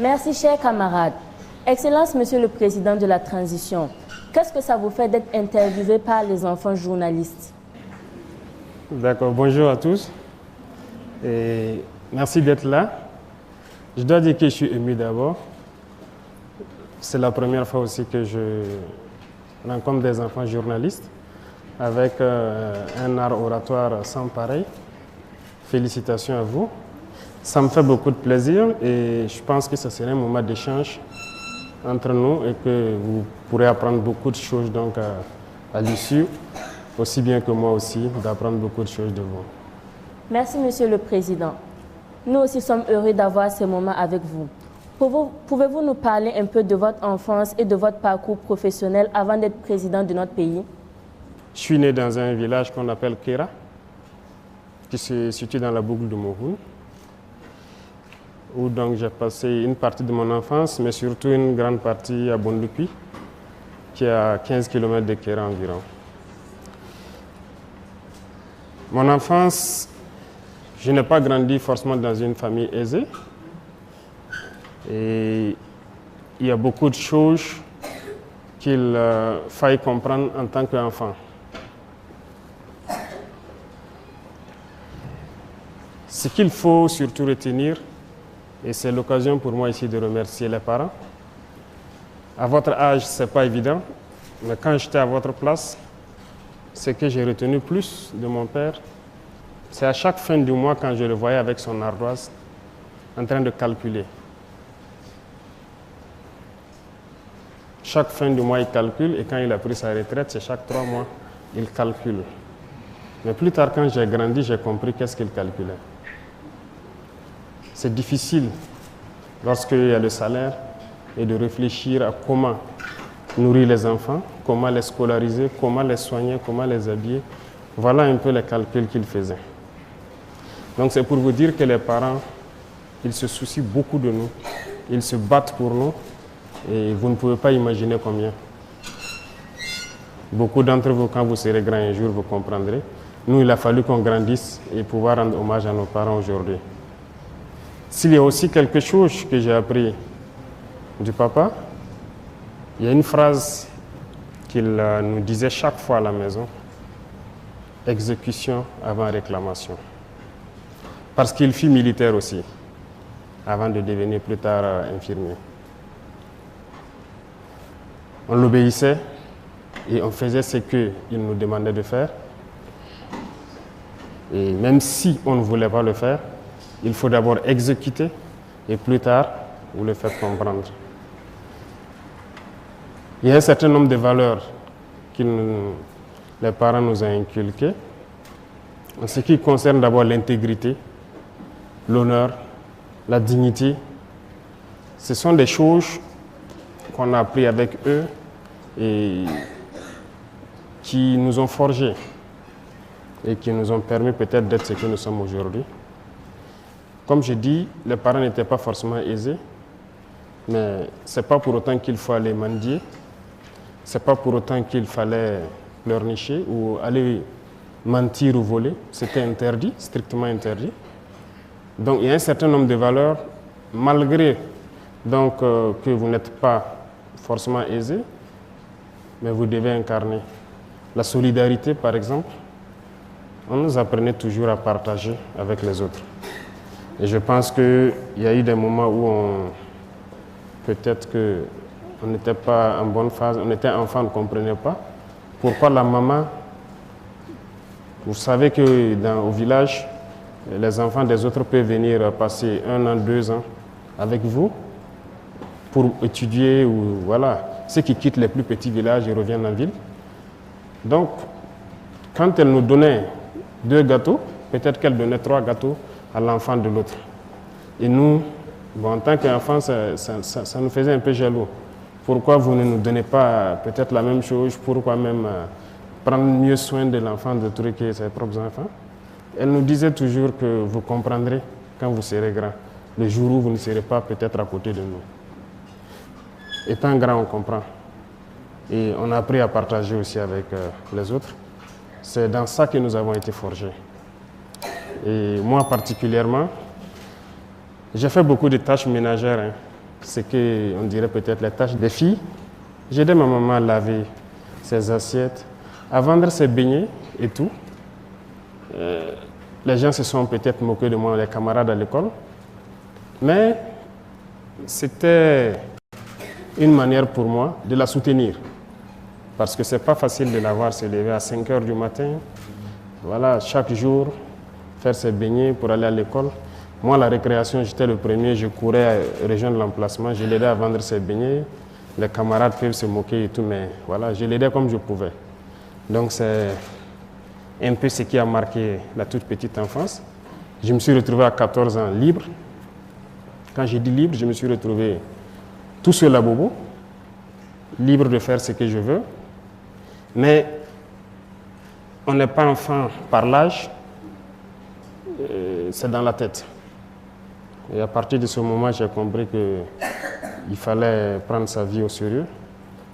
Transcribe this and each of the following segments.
Merci, chers camarades. Excellence, Monsieur le Président de la Transition, qu'est-ce que ça vous fait d'être interviewé par les enfants journalistes? D'accord, bonjour à tous et merci d'être là. Je dois dire que je suis ému d'abord. C'est la première fois aussi que je rencontre des enfants journalistes avec un art oratoire sans pareil. Félicitations à vous. Ça me fait beaucoup de plaisir et je pense que ce serait un moment d'échange entre nous et que vous pourrez apprendre beaucoup de choses donc à l'issue, aussi bien que moi aussi, d'apprendre beaucoup de choses de vous. Merci, Monsieur le Président. Nous aussi sommes heureux d'avoir ce moment avec vous. Pouvez-vous nous parler un peu de votre enfance et de votre parcours professionnel avant d'être président de notre pays? Je suis né dans un village qu'on appelle Kera, qui se situe dans la boucle de Mohun, où donc j'ai passé une partie de mon enfance, mais surtout une grande partie à Bondupi, qui est à 15 km de Kera environ. Mon enfance, je n'ai pas grandi forcément dans une famille aisée. Et il y a beaucoup de choses qu'il faille comprendre en tant qu'enfant. Ce qu'il faut surtout retenir, et c'est l'occasion pour moi ici de remercier les parents. À votre âge, ce n'est pas évident, mais quand j'étais à votre place, ce que j'ai retenu plus de mon père, c'est à chaque fin du mois quand je le voyais avec son ardoise en train de calculer. Chaque fin du mois, il calcule et quand il a pris sa retraite, c'est chaque 3 mois, il calcule. Mais plus tard, quand j'ai grandi, j'ai compris qu'est-ce qu'il calculait. C'est difficile, lorsqu'il y a le salaire, et de réfléchir à comment nourrir les enfants, comment les scolariser, comment les soigner, comment les habiller. Voilà un peu les calculs qu'il faisait. Donc c'est pour vous dire que les parents, ils se soucient beaucoup de nous, ils se battent pour nous, et vous ne pouvez pas imaginer combien. Beaucoup d'entre vous, quand vous serez grands un jour, vous comprendrez. Nous, il a fallu qu'on grandisse et pouvoir rendre hommage à nos parents aujourd'hui. S'il y a aussi quelque chose que j'ai appris du papa, il y a une phrase qu'il nous disait chaque fois à la maison: exécution avant réclamation. Parce qu'il fut militaire aussi, avant de devenir plus tard infirmier. On l'obéissait et on faisait ce qu'il nous demandait de faire. Et même si on ne voulait pas le faire, il faut d'abord exécuter et plus tard, vous le faites comprendre. Il y a un certain nombre de valeurs que les parents nous ont inculquées. En ce qui concerne d'abord l'intégrité, l'honneur, la dignité, ce sont des choses qu'on a appris avec eux et qui nous ont forgés et qui nous ont permis peut-être d'être ce que nous sommes aujourd'hui. Comme je dis, les parents n'étaient pas forcément aisés, mais ce n'est pas pour autant qu'il faut aller mendier, ce n'est pas pour autant qu'il fallait pleurnicher ou aller mentir ou voler. C'était interdit, strictement interdit. Donc il y a un certain nombre de valeurs, malgré donc, que vous n'êtes pas forcément aisé, mais vous devez incarner. La solidarité, par exemple, on nous apprenait toujours à partager avec les autres. Et je pense qu'il y a eu des moments où peut-être qu'on n'était pas en bonne phase, on était enfant, on ne comprenait pas. Pourquoi la maman, vous savez qu'au village, les enfants des autres peuvent venir passer 1 an, 2 ans avec vous pour étudier ou voilà. Ceux qui quittent les plus petits villages et reviennent en ville. Donc, quand elle nous donnait 2 gâteaux, peut-être qu'elle donnait 3 gâteaux à l'enfant de l'autre. Et nous, bon, en tant qu'enfants, ça nous faisait un peu jaloux. Pourquoi vous ne nous donnez pas peut-être la même chose? Pourquoi même prendre mieux soin de l'enfant de trucs que ses propres enfants? Elle nous disait toujours que vous comprendrez quand vous serez grand, le jour où vous ne serez pas peut-être à côté de nous. Étant grand, on comprend. Et on a appris à partager aussi avec les autres. C'est dans ça que nous avons été forgés. Et moi particulièrement, j'ai fait beaucoup de tâches ménagères. ce qu'on dirait peut-être les tâches des filles. J'aidais ma maman à laver ses assiettes, à vendre ses beignets et tout. Les gens se sont peut-être moqués de moi, les camarades à l'école. Mais c'était une manière pour moi de la soutenir. Parce que ce n'est pas facile de la voir se lever à 5 heures du matin. Voilà, chaque jour, faire ses beignets pour aller à l'école. Moi, la récréation, j'étais le premier, je courais à rejoindre l'emplacement, je l'aidais à vendre ses beignets. Les camarades peuvent se moquer et tout, mais voilà, je l'aidais comme je pouvais. Donc c'est un peu ce qui a marqué la toute petite enfance. Je me suis retrouvé à 14 ans libre. Quand j'ai dit libre, je me suis retrouvé tout seul à Bobo, libre de faire ce que je veux. Mais on n'est pas enfant par l'âge, c'est dans la tête. Et à partir de ce moment, j'ai compris qu'il fallait prendre sa vie au sérieux.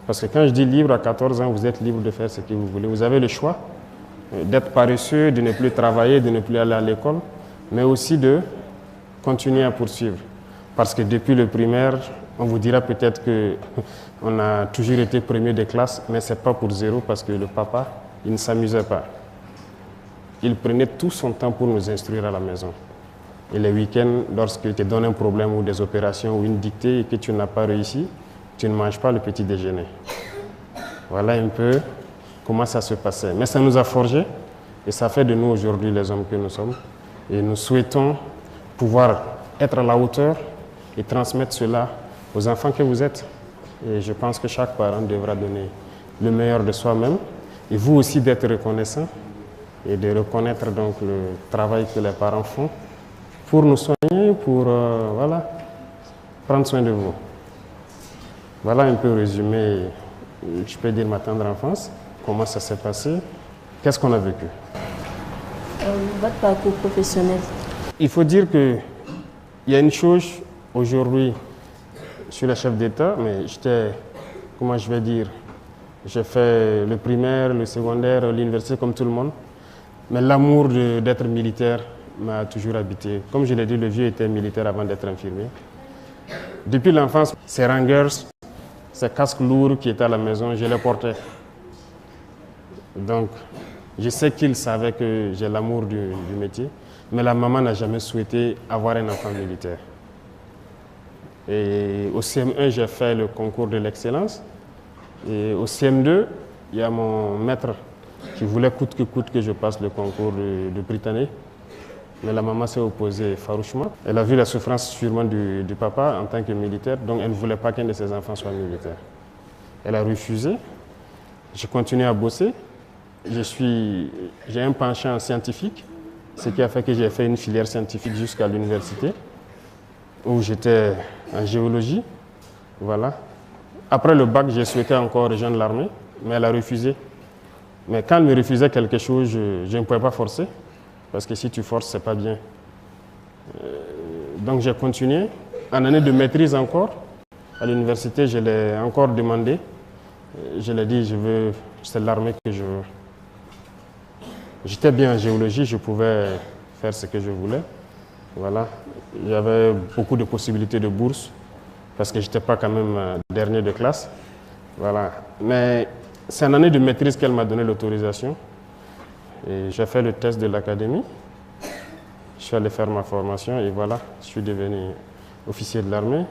Parce que quand je dis libre, à 14 ans, vous êtes libre de faire ce que vous voulez. Vous avez le choix d'être paresseux, de ne plus travailler, de ne plus aller à l'école, mais aussi de continuer à poursuivre. Parce que depuis le primaire, on vous dira peut-être qu'on a toujours été premier de classe, mais ce n'est pas pour zéro parce que le papa, il ne s'amusait pas. Il prenait tout son temps pour nous instruire à la maison. Et les week-ends, lorsqu'il te donne un problème ou des opérations ou une dictée et que tu n'as pas réussi, tu ne manges pas le petit déjeuner. Voilà un peu comment ça se passait. Mais ça nous a forgés et ça fait de nous aujourd'hui les hommes que nous sommes. Et nous souhaitons pouvoir être à la hauteur et transmettre cela aux enfants que vous êtes. Et je pense que chaque parent devra donner le meilleur de soi-même et vous aussi d'être reconnaissant et de reconnaître donc le travail que les parents font pour nous soigner, pour voilà, prendre soin de vous. Voilà un peu résumé, je peux dire ma tendre enfance, comment ça s'est passé, qu'est-ce qu'on a vécu. Votre parcours professionnel. Il faut dire qu'il y a une chose aujourd'hui, je suis le chef d'État, mais j'étais, comment je vais dire, j'ai fait le primaire, le secondaire, l'université comme tout le monde, mais l'amour d'être militaire m'a toujours habité. Comme je l'ai dit, le vieux était militaire avant d'être infirmier. Depuis l'enfance, ces rangers, ces casques lourds qui étaient à la maison, je les portais. Donc, je sais qu'il savait que j'ai l'amour du métier, mais la maman n'a jamais souhaité avoir un enfant militaire. Et au CM1, j'ai fait le concours de l'excellence. Et au CM2, il y a mon maître qui voulait coûte que je passe le concours de Britannique. Mais la maman s'est opposée farouchement. Elle a vu la souffrance sûrement du papa en tant que militaire, donc elle ne voulait pas qu'un de ses enfants soit militaire. Elle a refusé. J'ai continué à bosser. J'ai un penchant scientifique, ce qui a fait que j'ai fait une filière scientifique jusqu'à l'université, où j'étais en géologie. Voilà. Après le bac, j'ai souhaité encore rejoindre l'armée, mais elle a refusé. Mais quand elle me refusait quelque chose, je ne pouvais pas forcer. Parce que si tu forces, ce n'est pas bien. Donc j'ai continué. En année de maîtrise encore, à l'université, je l'ai encore demandé. Je l'ai dit, c'est l'armée que je veux. J'étais bien en géologie, je pouvais faire ce que je voulais. Voilà. Il y avait beaucoup de possibilités de bourse, parce que je n'étais pas quand même dernier de classe. Voilà. Mais c'est en année de maîtrise qu'elle m'a donné l'autorisation. Et j'ai fait le test de l'académie, je suis allé faire ma formation et voilà, je suis devenu officier de l'armée.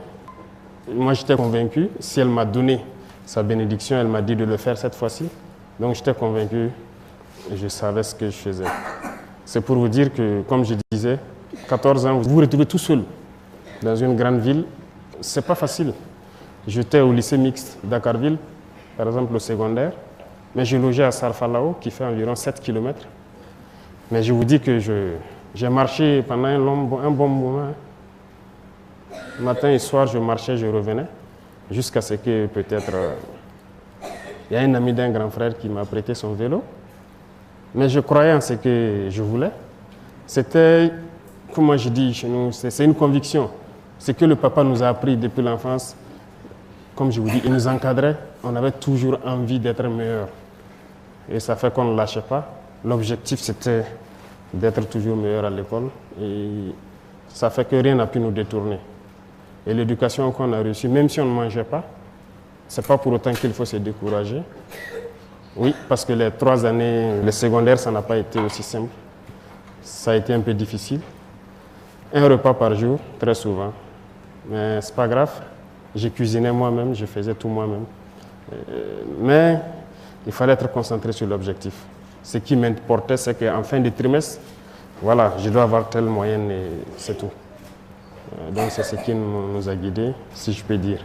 Moi, j'étais convaincu, si elle m'a donné sa bénédiction, elle m'a dit de le faire cette fois-ci. Donc, j'étais convaincu et je savais ce que je faisais. C'est pour vous dire que, comme je disais, 14 ans, vous vous retrouvez tout seul dans une grande ville, c'est pas facile. J'étais au lycée mixte d'Akarville, par exemple au secondaire. Mais je logeais à Sarfalao, qui fait environ 7 km. Mais je vous dis que j'ai marché pendant un bon moment. Matin et soir, je marchais, je revenais, jusqu'à ce que peut-être il y a un ami d'un grand frère qui m'a prêté son vélo. Mais je croyais en ce que je voulais. C'était, comment je dis chez nous, c'est une conviction. Ce que le papa nous a appris depuis l'enfance, comme je vous dis, il nous encadrait. On avait toujours envie d'être meilleur. Et ça fait qu'on ne lâchait pas. L'objectif, c'était d'être toujours meilleur à l'école. Et ça fait que rien n'a pu nous détourner. Et l'éducation qu'on a reçue, même si on ne mangeait pas, ce n'est pas pour autant qu'il faut se décourager. Oui, parce que les 3 années, le secondaire, ça n'a pas été aussi simple. Ça a été un peu difficile. Un repas par jour, très souvent. Mais ce n'est pas grave. J'ai cuisiné moi-même, je faisais tout moi-même. Mais il fallait être concentré sur l'objectif. Ce qui m'importait, c'est qu'en fin de trimestre, voilà, je dois avoir telle moyenne et c'est tout. Donc c'est ce qui nous a guidés, si je peux dire.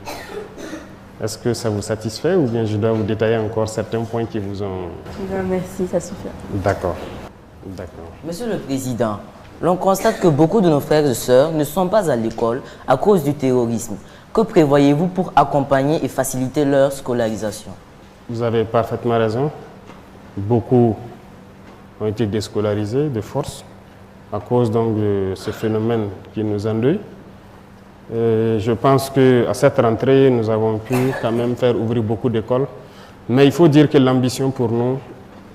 Est-ce que ça vous satisfait ou bien je dois vous détailler encore certains points qui vous ont... Non, merci, ça suffit. D'accord. D'accord. Monsieur le Président, l'on constate que beaucoup de nos frères et sœurs ne sont pas à l'école à cause du terrorisme. Que prévoyez-vous pour accompagner et faciliter leur scolarisation? Vous avez parfaitement raison. Beaucoup ont été déscolarisés de force à cause donc de ce phénomène qui nous endeuille. Je pense qu'à cette rentrée, nous avons pu quand même faire ouvrir beaucoup d'écoles. Mais il faut dire que l'ambition pour nous,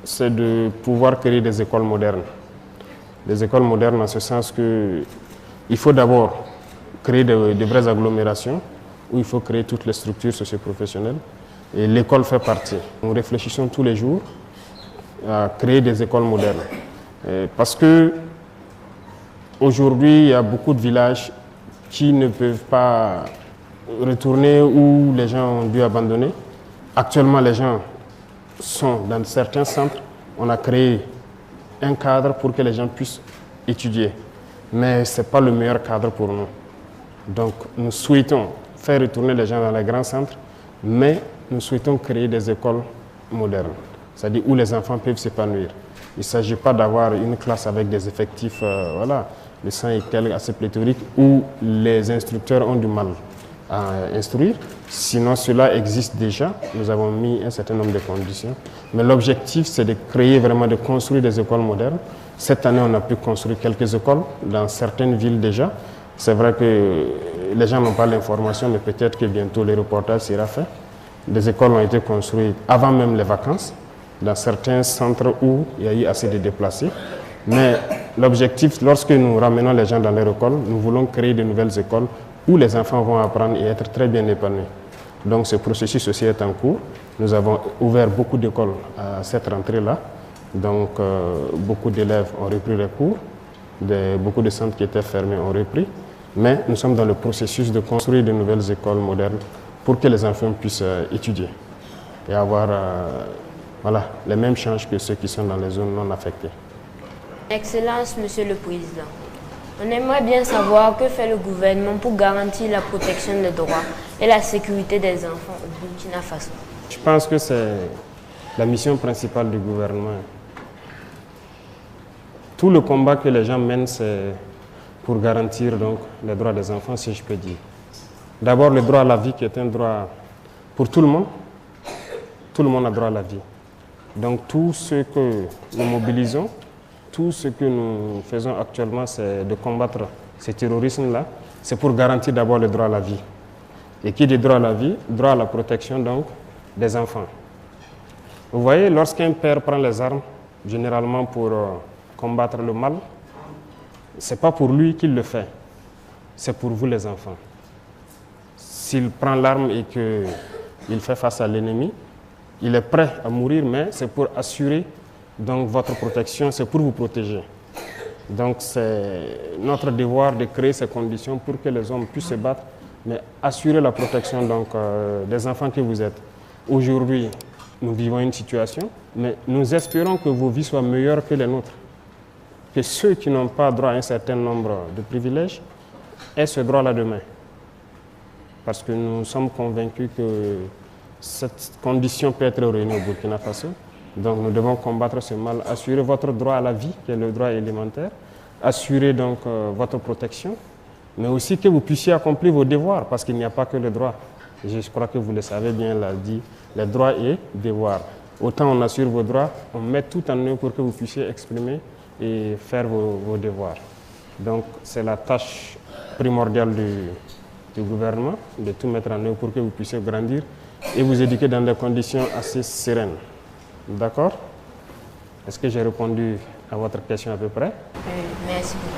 c'est de pouvoir créer des écoles modernes. Des écoles modernes en ce sens qu'il faut d'abord créer de vraies agglomérations où il faut créer toutes les structures socioprofessionnelles. Et l'école fait partie. Nous réfléchissons tous les jours à créer des écoles modernes. Parce que aujourd'hui, il y a beaucoup de villages qui ne peuvent pas retourner où les gens ont dû abandonner. Actuellement, les gens sont dans certains centres. On a créé un cadre pour que les gens puissent étudier. Mais ce n'est pas le meilleur cadre pour nous. Donc, nous souhaitons faire retourner les gens dans les grands centres, mais nous souhaitons créer des écoles modernes, c'est-à-dire où les enfants peuvent s'épanouir. Il ne s'agit pas d'avoir une classe avec des effectifs, voilà, de 100 et quelques assez pléthoriques, où les instructeurs ont du mal à instruire. Sinon, cela existe déjà. Nous avons mis un certain nombre de conditions. Mais l'objectif, c'est de créer vraiment, de construire des écoles modernes. Cette année, on a pu construire quelques écoles dans certaines villes déjà. C'est vrai que les gens n'ont pas l'information, mais peut-être que bientôt le reportage sera fait. Des écoles ont été construites avant même les vacances, dans certains centres où il y a eu assez de déplacés. Mais l'objectif, lorsque nous ramenons les gens dans leur école, nous voulons créer de nouvelles écoles où les enfants vont apprendre et être très bien épanouis. Donc ce processus aussi est en cours. Nous avons ouvert beaucoup d'écoles à cette rentrée-là. Donc beaucoup d'élèves ont repris les cours. Beaucoup de centres qui étaient fermés ont repris. Mais nous sommes dans le processus de construire de nouvelles écoles modernes pour que les enfants puissent étudier et avoir voilà, les mêmes chances que ceux qui sont dans les zones non affectées. Excellence, Monsieur le Président, on aimerait bien savoir que fait le gouvernement pour garantir la protection des droits et la sécurité des enfants au Burkina Faso. Je pense que c'est la mission principale du gouvernement. Tout le combat que les gens mènent, c'est pour garantir donc, les droits des enfants, si je peux dire. D'abord, le droit à la vie qui est un droit pour tout le monde. Tout le monde a droit à la vie. Donc tout ce que nous mobilisons, tout ce que nous faisons actuellement, c'est de combattre ce terrorisme-là. C'est pour garantir d'abord le droit à la vie. Et qui dit droit à la vie, droit à la protection donc des enfants. Vous voyez, lorsqu'un père prend les armes, généralement pour combattre le mal, ce n'est pas pour lui qu'il le fait, c'est pour vous les enfants. S'il prend l'arme et qu'il fait face à l'ennemi, il est prêt à mourir, mais c'est pour assurer donc, votre protection, c'est pour vous protéger. Donc c'est notre devoir de créer ces conditions pour que les hommes puissent se battre, mais assurer la protection donc, des enfants que vous êtes. Aujourd'hui, nous vivons une situation, mais nous espérons que vos vies soient meilleures que les nôtres. Que ceux qui n'ont pas droit à un certain nombre de privilèges aient ce droit-là demain. Parce que nous sommes convaincus que cette condition peut être réunie au Burkina Faso. Donc nous devons combattre ce mal, assurer votre droit à la vie, qui est le droit élémentaire, assurer donc votre protection, mais aussi que vous puissiez accomplir vos devoirs, parce qu'il n'y a pas que le droit. Je crois que vous le savez bien, l'a dit, les droits et devoirs. Autant on assure vos droits, on met tout en œuvre pour que vous puissiez exprimer et faire vos devoirs. Donc c'est la tâche primordiale du gouvernement, de tout mettre en œuvre pour que vous puissiez grandir et vous éduquer dans des conditions assez sereines. D'accord? Est-ce que j'ai répondu à votre question à peu près? Merci beaucoup.